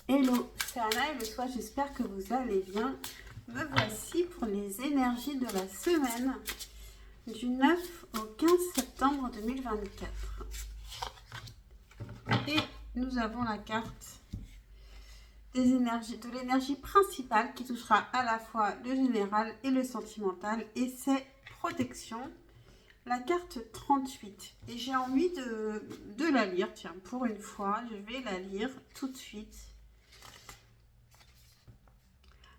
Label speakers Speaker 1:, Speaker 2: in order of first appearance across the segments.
Speaker 1: Hello, c'est Anna et le soir, j'espère que vous allez bien. Me voici pour les énergies de la semaine du 9 au 15 septembre 2024. Et nous avons la carte des énergies, de l'énergie principale qui touchera à la fois le général et le sentimental, et c'est protection. La carte 38. Et j'ai envie de la lire, tiens, pour une fois, je vais la lire tout de suite.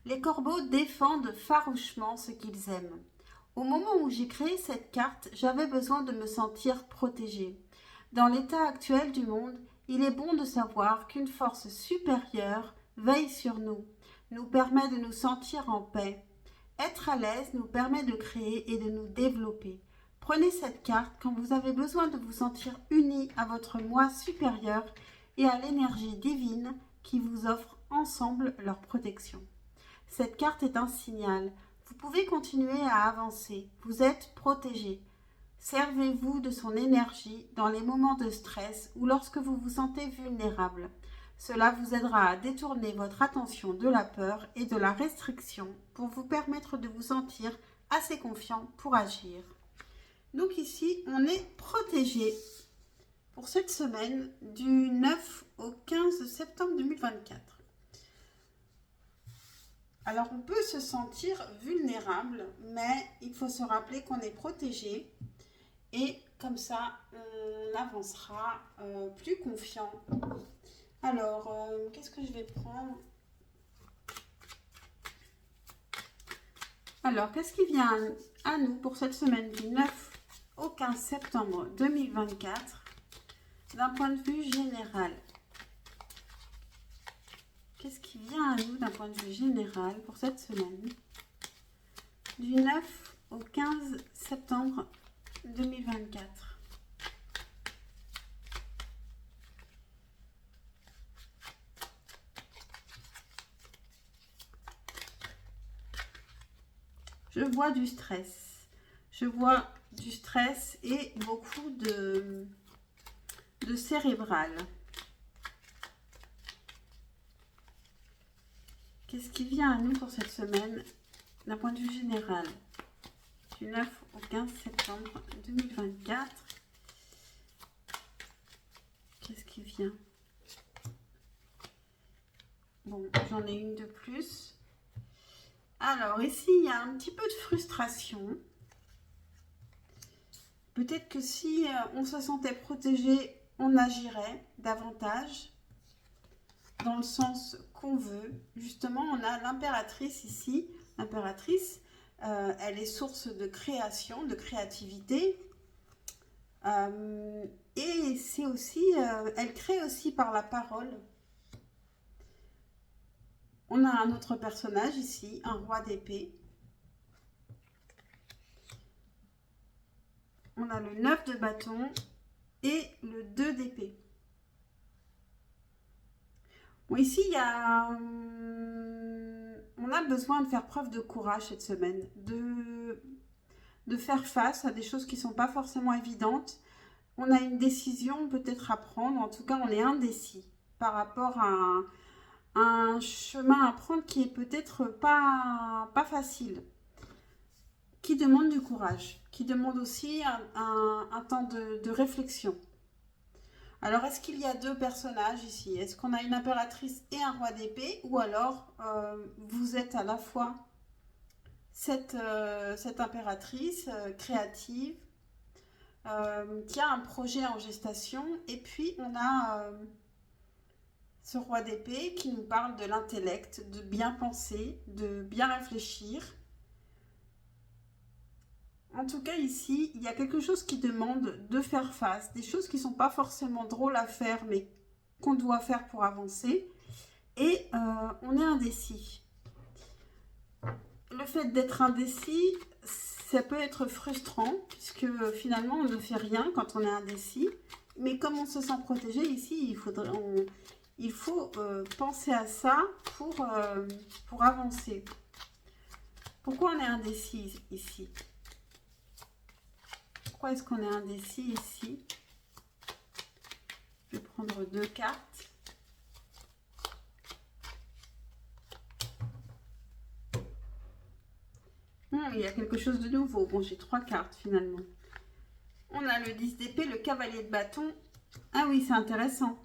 Speaker 1: Les corbeaux défendent farouchement ce qu'ils aiment. Au moment où j'ai créé cette carte, j'avais besoin de me sentir protégée. Dans l'état actuel du monde, il est bon de savoir qu'une force supérieure veille sur nous, nous permet de nous sentir en paix. Être à l'aise nous permet de créer et de nous développer. Prenez cette carte quand vous avez besoin de vous sentir unis à votre moi supérieur et à l'énergie divine qui vous offre ensemble leur protection. Cette carte est un signal. Vous pouvez continuer à avancer. Vous êtes protégé. Servez-vous de son énergie dans les moments de stress ou lorsque vous vous sentez vulnérable. Cela vous aidera à détourner votre attention de la peur et de la restriction pour vous permettre de vous sentir assez confiant pour agir. Donc ici, on est protégé pour cette semaine du 9 au 15 septembre 2024. Alors, on peut se sentir vulnérable, mais il faut se rappeler qu'on est protégé et comme ça, on avancera plus confiant. Alors, qu'est-ce que je vais prendre? Alors, qu'est-ce qui vient à nous pour cette semaine du 9 au 15 septembre 2024 d'un point de vue général? Qu'est-ce qui vient à nous d'un point de vue général pour cette semaine du 9 au 15 septembre 2024? Je vois du stress. Je vois du stress et beaucoup de cérébral. Qu'est-ce qui vient à nous pour cette semaine d'un point de vue général du 9 au 15 septembre 2024? Qu'est-ce qui vient? Bon, j'en ai une de plus. Alors, ici, il y a un petit peu de frustration. Peut-être que si on se sentait protégé, on agirait davantage dans le sens qu'on veut. Justement, on a l'impératrice ici. L'impératrice, elle est source de création, de créativité. Et c'est aussi, elle crée aussi par la parole. On a un autre personnage ici, un roi d'épée. On a le 9 de bâton et le 2 d'épée. Bon, ici, il y a... on a besoin de faire preuve de courage cette semaine, de faire face à des choses qui ne sont pas forcément évidentes. On a une décision peut-être à prendre, en tout cas, on est indécis par rapport à un chemin à prendre qui est peut-être pas facile, qui demande du courage, qui demande aussi un temps de réflexion. Alors, est-ce qu'il y a deux personnages ici? Est-ce qu'on a une impératrice et un roi d'épée? Ou alors, vous êtes à la fois cette impératrice créative qui a un projet en gestation, et puis on a ce roi d'épée qui nous parle de l'intellect, de bien penser, de bien réfléchir. En tout cas, ici, il y a quelque chose qui demande de faire face, des choses qui ne sont pas forcément drôles à faire, mais qu'on doit faire pour avancer. Et on est indécis. Le fait d'être indécis, ça peut être frustrant, puisque finalement, on ne fait rien quand on est indécis. Mais comme on se sent protégé ici, il faut penser à ça pour avancer. Pourquoi on est indécis ici? Pourquoi est-ce qu'on est indécis ici? Je vais prendre deux cartes. il y a quelque chose de nouveau. Bon, j'ai 3 cartes finalement. On a le 10 d'épée, le cavalier de bâton. Ah oui, c'est intéressant.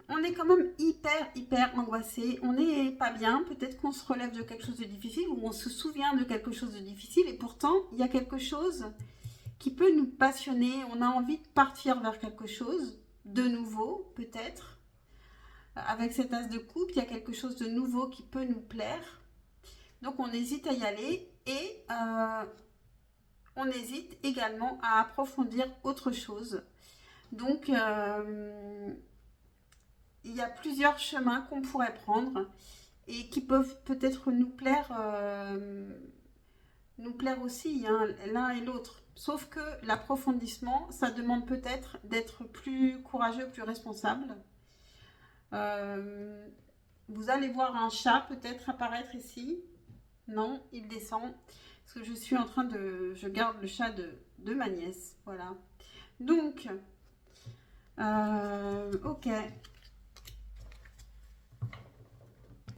Speaker 1: On est quand même hyper angoissé. On n'est pas bien. Peut-être qu'on se relève de quelque chose de difficile ou on se souvient de quelque chose de difficile. Et pourtant, il y a quelque chose qui peut nous passionner. On a envie de partir vers quelque chose de nouveau, peut-être. Avec cet as de coupe, il y a quelque chose de nouveau qui peut nous plaire. Donc, on hésite à y aller et on hésite également à approfondir autre chose. Donc, il y a plusieurs chemins qu'on pourrait prendre et qui peuvent peut-être nous plaire aussi, hein, l'un et l'autre. Sauf que l'approfondissement, ça demande peut-être d'être plus courageux, plus responsable. Vous allez voir un chat peut-être apparaître ici. Non, il descend. Parce que je suis en train de... Je garde le chat de ma nièce. Voilà. Donc, ok.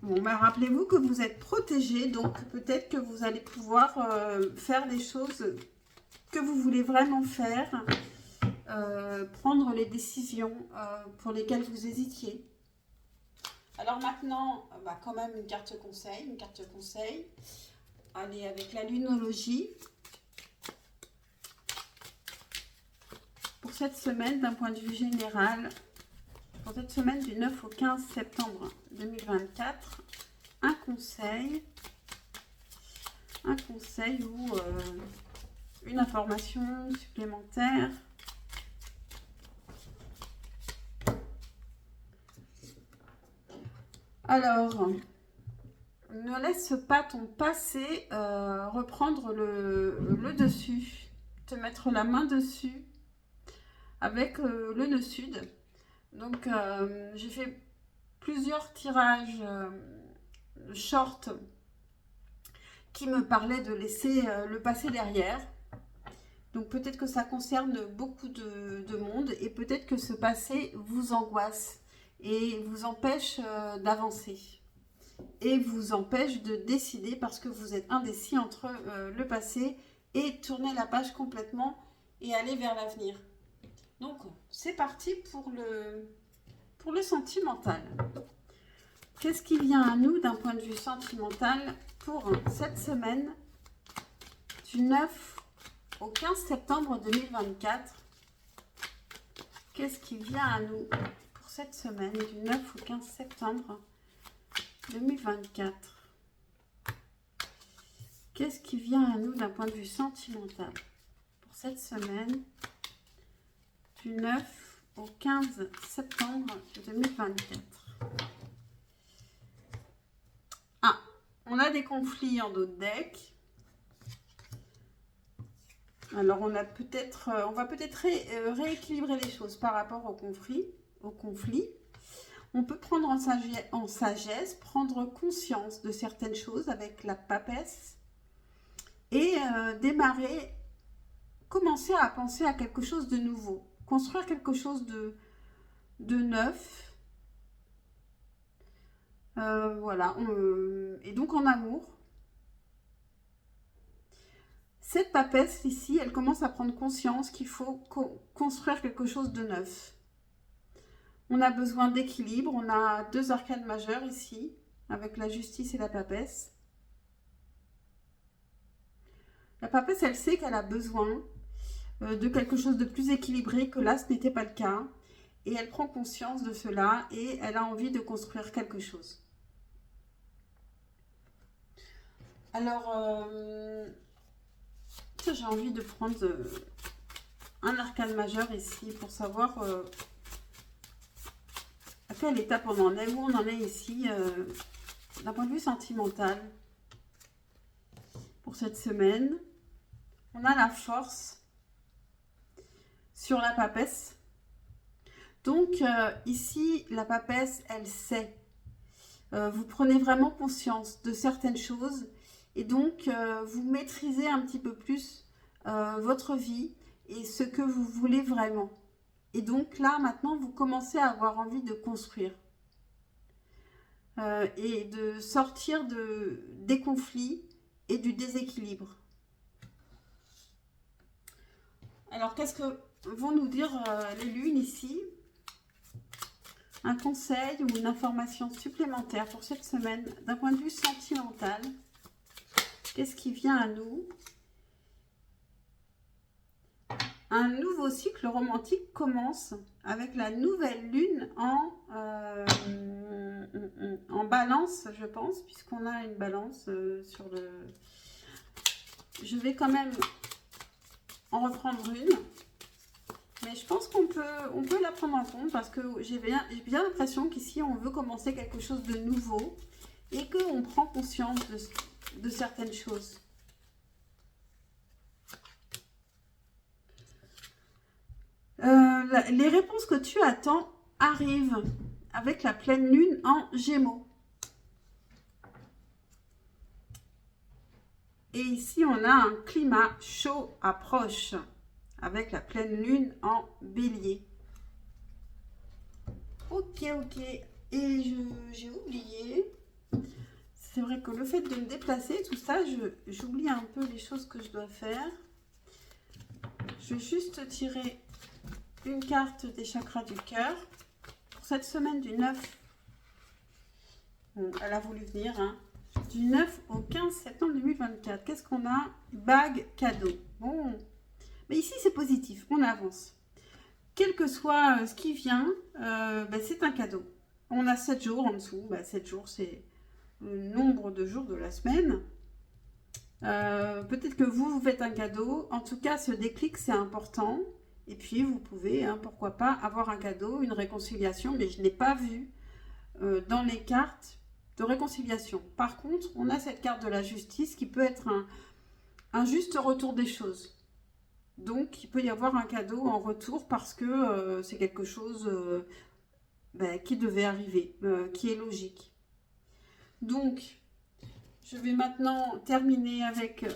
Speaker 1: Bon, bah, rappelez-vous que vous êtes protégé, donc peut-être que vous allez pouvoir faire des choses que vous voulez vraiment faire, prendre les décisions pour lesquelles vous hésitiez. Alors maintenant, bah, quand même une carte conseil. Allez, avec la lunologie. Pour cette semaine, d'un point de vue général, pour cette semaine du 9 au 15 septembre 2024, un conseil ou une information supplémentaire. Alors, ne laisse pas ton passé reprendre le dessus, te mettre la main dessus avec le nœud sud. Donc, j'ai fait plusieurs tirages short qui me parlaient de laisser le passé derrière. Donc, peut-être que ça concerne beaucoup de monde et peut-être que ce passé vous angoisse et vous empêche d'avancer et vous empêche de décider parce que vous êtes indécis entre le passé et tourner la page complètement et aller vers l'avenir. Donc, c'est parti pour le sentimental. Qu'est-ce qui vient à nous d'un point de vue sentimental pour cette semaine du 9 au 15 septembre 2024? Qu'est-ce qui vient à nous pour cette semaine du 9 au 15 septembre 2024? Qu'est-ce qui vient à nous d'un point de vue sentimental pour cette semaine du 9 au 15 septembre 2024? Ah, on a des conflits en d'autres decks. Alors, on va peut-être rééquilibrer les choses par rapport au conflit. On peut prendre en sagesse, prendre conscience de certaines choses avec la papesse et commencer à penser à quelque chose de nouveau, construire quelque chose de neuf. Voilà, et donc en amour. Cette papesse ici, elle commence à prendre conscience qu'il faut construire quelque chose de neuf. On a besoin d'équilibre, on a 2 arcanes majeures ici, avec la justice et la papesse. La papesse, elle sait qu'elle a besoin de quelque chose de plus équilibré, que là, ce n'était pas le cas. Et elle prend conscience de cela et elle a envie de construire quelque chose. Alors, j'ai envie de prendre un arcane majeur ici pour savoir à quelle étape on en est, où on en est ici, d'un point de vue sentimental. Pour cette semaine, on a la force sur la papesse. Donc, ici, la papesse, elle sait. Vous prenez vraiment conscience de certaines choses et donc vous maîtrisez un petit peu plus votre vie et ce que vous voulez vraiment. Et donc là, maintenant, vous commencez à avoir envie de construire et de sortir des conflits et du déséquilibre. Alors, qu'est-ce que vont nous dire les lunes ici? Un conseil ou une information supplémentaire pour cette semaine d'un point de vue sentimental. Qu'est-ce qui vient à nous? Un nouveau cycle romantique commence avec la nouvelle lune en balance, je pense, puisqu'on a une balance sur le... Je vais quand même en reprendre une. Mais je pense qu'on peut la prendre en compte parce que j'ai bien l'impression qu'ici, on veut commencer quelque chose de nouveau et qu'on prend conscience de certaines choses. Les réponses que tu attends arrivent avec la pleine lune en Gémeaux. Et ici, on a un climat chaud approche avec la pleine lune en Bélier. Ok. Et j'ai oublié. C'est vrai que le fait de me déplacer, tout ça, j'oublie un peu les choses que je dois faire. Je vais juste tirer une carte des chakras du cœur pour cette semaine du 9. Elle a voulu venir, hein. Du 9 au 15 septembre 2024. Qu'est-ce qu'on a? Bague cadeau. Bon, mais ici c'est positif, on avance. Quel que soit ce qui vient, c'est un cadeau. On a 7 jours en dessous. 7 jours, c'est le nombre de jours de la semaine. Peut-être que vous faites un cadeau. En tout cas, ce déclic, c'est important. Et puis, vous pouvez, pourquoi pas, avoir un cadeau, une réconciliation. Mais je ne l'ai pas vu dans les cartes de réconciliation. Par contre, on a cette carte de la justice qui peut être un juste retour des choses. Donc, il peut y avoir un cadeau en retour parce que c'est quelque chose qui devait arriver, qui est logique. Donc, je vais maintenant terminer avec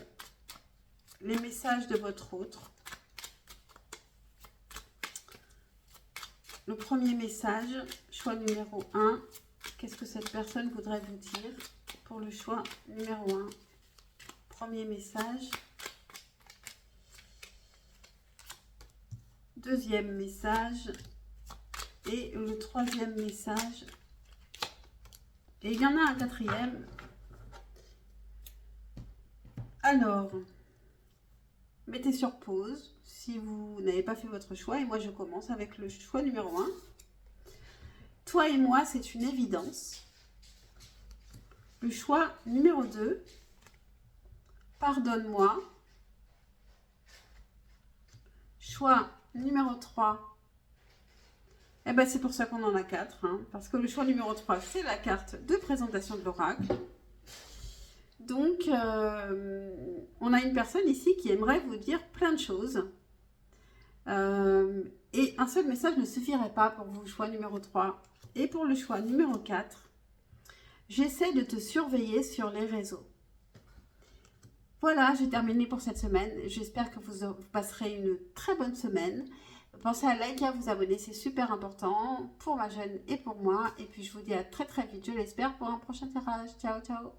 Speaker 1: les messages de votre autre. Le premier message, choix numéro 1. Qu'est-ce que cette personne voudrait vous dire pour le choix numéro 1? Premier message. Deuxième message. Et le troisième message. Et il y en a un quatrième. Alors, mettez sur pause si vous n'avez pas fait votre choix. Et moi, je commence avec le choix numéro 1. Toi et moi, c'est une évidence. Le choix numéro 2. Pardonne-moi. Choix numéro 3. C'est pour ça qu'on en a 4. Parce que le choix numéro 3, c'est la carte de présentation de l'oracle. Donc, on a une personne ici qui aimerait vous dire plein de choses. Et un seul message ne suffirait pas pour le choix numéro 3. Et pour le choix numéro 4, j'essaie de te surveiller sur les réseaux. Voilà, j'ai terminé pour cette semaine. J'espère que vous passerez une très bonne semaine. Pensez à liker, à vous abonner, c'est super important pour ma chaîne et pour moi. Et puis je vous dis à très très vite, je l'espère, pour un prochain tirage. Ciao, ciao.